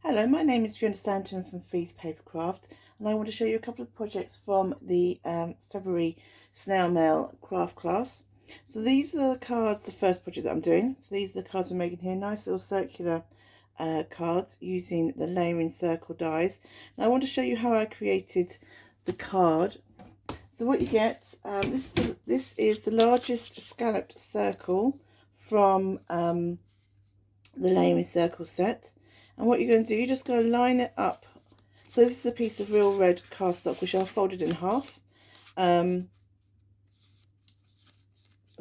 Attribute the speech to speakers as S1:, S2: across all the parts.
S1: Hello, my name is Fiona Stanton from Papercraft, and I want to show you a couple of projects from the February snail mail craft class. So these are the cards, the first project that I'm doing. So these are the cards I'm making here, nice little circular cards using the layering circle dies. And I want to show you how I created the card. So what you get, this is the largest scalloped circle from the layering circle set. And what you're going to do, you're just going to line it up. So this is a piece of real red cardstock which I've folded in half. So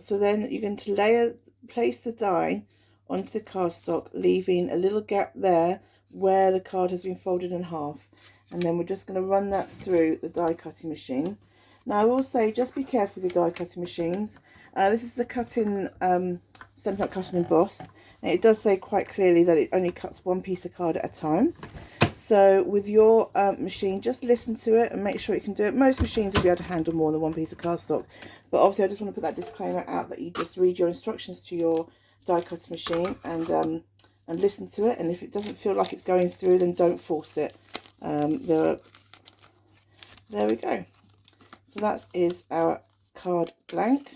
S1: then you're going to place the die onto the cardstock, leaving a little gap there where the card has been folded in half. And then we're just going to run that through the die cutting machine. Now I will say, just be careful with your die cutting machines. This is the Stampin' Up Cut and Emboss, and it does say quite clearly that it only cuts one piece of card at a time. So with your machine, just listen to it and make sure you can do it. Most machines will be able to handle more than one piece of cardstock, but obviously I just want to put that disclaimer out that you just read your instructions to your die cutting machine and listen to it. And if it doesn't feel like it's going through, then don't force it. There we go. So that is our card blank.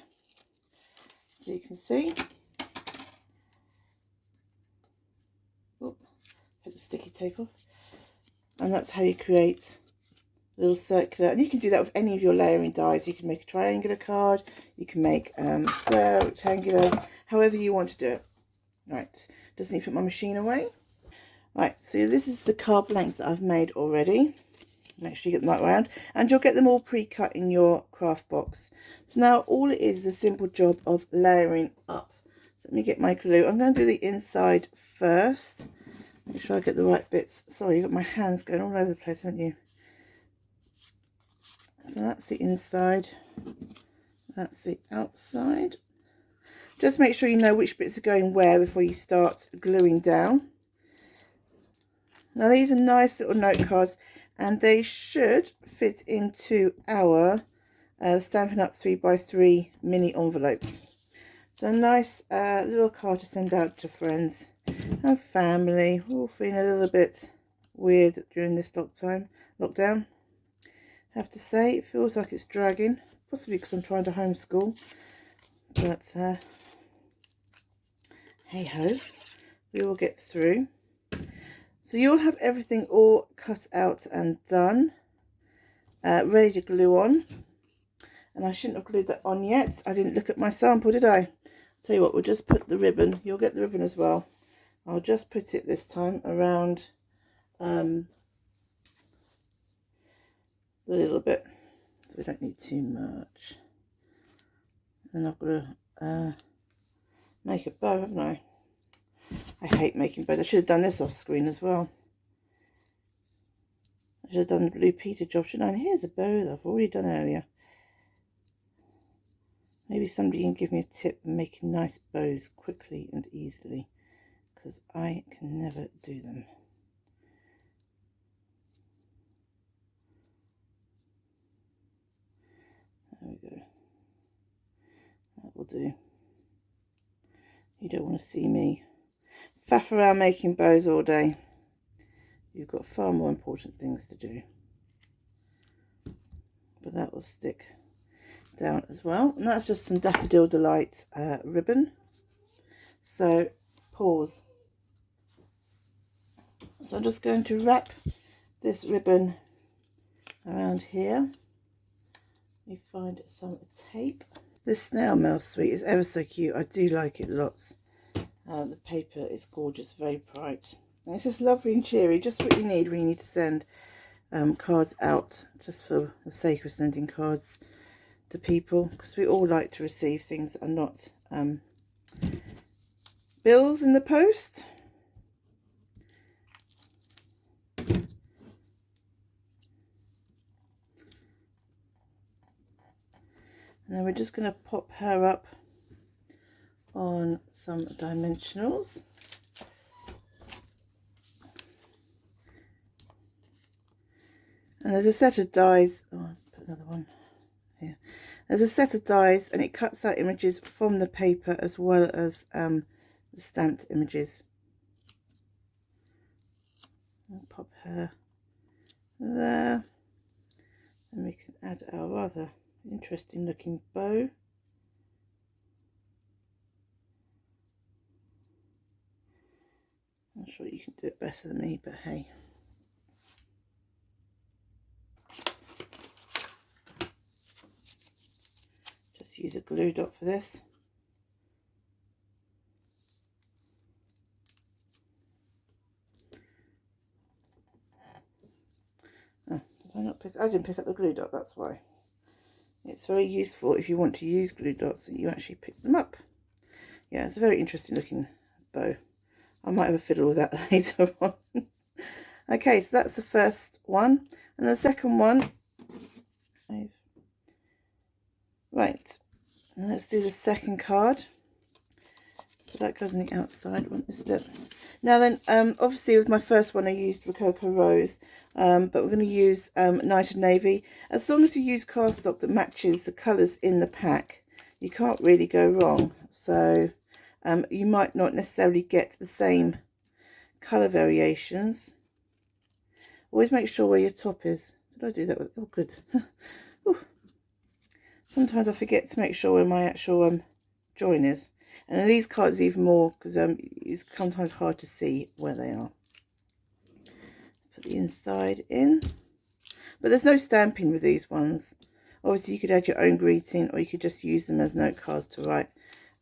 S1: So you can see. Oh, put the sticky tape off. And that's how you create a little circular. And you can do that with any of your layering dies. You can make a triangular card. You can make square, rectangular, however you want to do it. Right, just need to put my machine away. Right, so this is the card blanks that I've made already. Make sure you get them right round, and you'll get them all pre-cut in your craft box. So now all it is a simple job of layering up. So let me get my glue. I'm going to do the inside first. Make sure I get the right bits. Sorry, you've got my hands going all over the place, haven't you? So that's the inside. That's the outside. Just make sure you know which bits are going where before you start gluing down. Now these are nice little note cards, and they should fit into our Stampin' Up 3x3 mini envelopes. So a nice little card to send out to friends and family. We're all feeling a little bit weird during this lockdown. I have to say, it feels like it's dragging, possibly because I'm trying to homeschool. But hey ho, we will get through. So you'll have everything all cut out and done, ready to glue on. And I shouldn't have glued that on yet. I didn't look at my sample, did I? Tell you what, we'll just put the ribbon. You'll get the ribbon as well. I'll just put it this time around the little bit, so we don't need too much. And I've got to make a bow, haven't I? I hate making bows. I should have done this off screen as well. I should have done the Blue Peter job, shouldn't I? And here's a bow that I've already done earlier. Maybe somebody can give me a tip for making nice bows quickly and easily, because I can never do them. There we go. That will do. You don't want to see me faff around making bows all day. You've got far more important things to do. But that will stick down as well. And that's just some Daffodil Delight ribbon. So pause. So I'm just going to wrap this ribbon around here. Let me find some tape. This snail mail suite is ever so cute. I do like it lots. The paper is gorgeous, very bright. And it's just lovely and cheery, just what you need when you need to send cards out, just for the sake of sending cards to people, because we all like to receive things that are not bills in the post. And then we're just going to pop her up on some dimensionals. And there's a set of dies. Oh, I'll put another one here. There's a set of dies, and it cuts out images from the paper as well as the stamped images. I'll pop her there. And we can add our rather interesting looking bow. I'm sure you can do it better than me, but hey. Just use a glue dot for this. Oh, I didn't pick up the glue dot, that's why. It's very useful if you want to use glue dots that you actually pick them up. Yeah, it's a very interesting looking bow. I might have a fiddle with that later on. Okay, so that's the first one. And the second one, right, and let's do the second card. So that goes on the outside, I want this bit. Now then, obviously with my first one I used Rococo Rose, but we're going to use Night of Navy. As long as you use cardstock that matches the colours in the pack, you can't really go wrong. So you might not necessarily get the same colour variations. Always make sure where your top is. Did I do that with? Oh, good. Sometimes I forget to make sure where my actual join is. And in these cards even more, because it's sometimes hard to see where they are. Put the inside in. But there's no stamping with these ones. Obviously you could add your own greeting, or you could just use them as note cards to write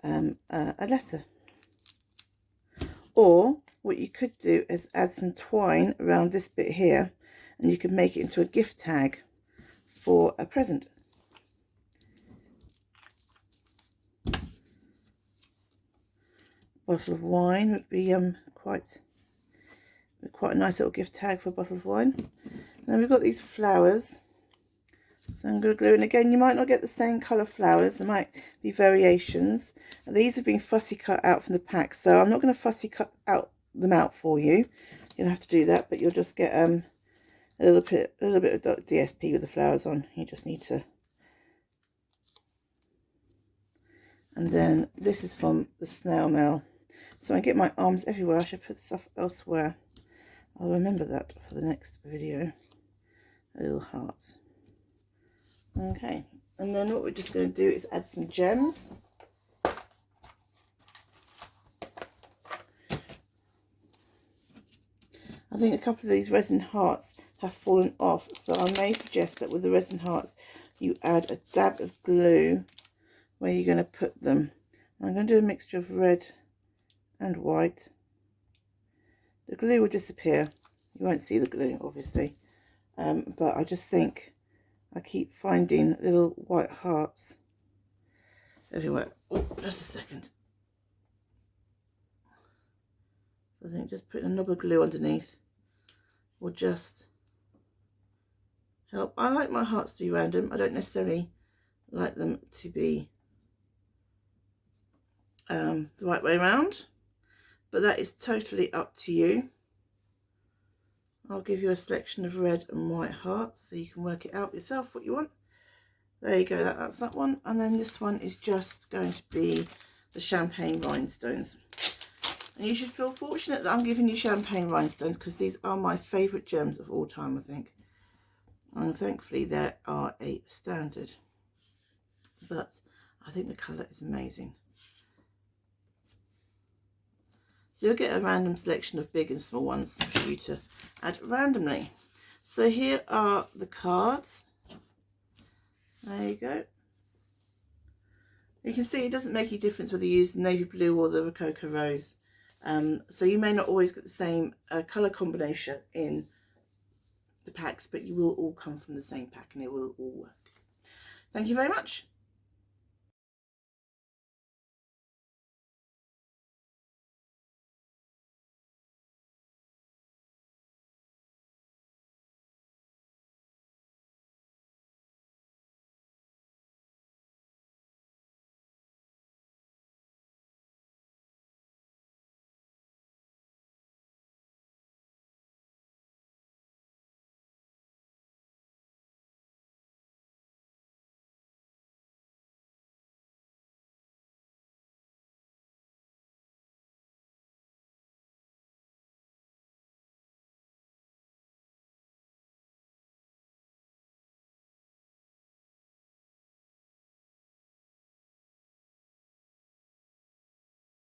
S1: a letter. Or what you could do is add some twine around this bit here, and you could make it into a gift tag for a present. Bottle of wine would be quite a nice little gift tag for a bottle of wine. And then we've got these flowers, so I'm going to glue in. Again, you might not get the same colour flowers, there might be variations. And these have been fussy cut out from the pack, so I'm not going to fussy cut them out for you. You'll have to do that, but you'll just get a little bit of DSP with the flowers on. You just need to. And then this is from the snail mail. So I get my arms everywhere. I should put stuff elsewhere. I'll remember that for the next video. Little hearts. Okay, and then what we're just going to do is add some gems. I think a couple of these resin hearts have fallen off, so I may suggest that with the resin hearts you add a dab of glue where you're going to put them. I'm going to do a mixture of red and white. The glue will disappear. You won't see the glue, obviously, but I just think I keep finding little white hearts everywhere. Oh, just a second. So I think just putting a knob of glue underneath will just help. I like my hearts to be random. I don't necessarily like them to be the right way around, but that is totally up to you. I'll give you a selection of red and white hearts so you can work it out yourself what you want. There you go, that's that one. And then this one is just going to be the champagne rhinestones. And you should feel fortunate that I'm giving you champagne rhinestones, because these are my favourite gems of all time, I think. And thankfully they are a standard. But I think the colour is amazing. So you'll get a random selection of big and small ones for you to add randomly. So here are the cards. There you go. You can see it doesn't make any difference whether you use the navy blue or the Rococo Rose. So you may not always get the same colour combination in the packs, but you will all come from the same pack and it will all work. Thank you very much.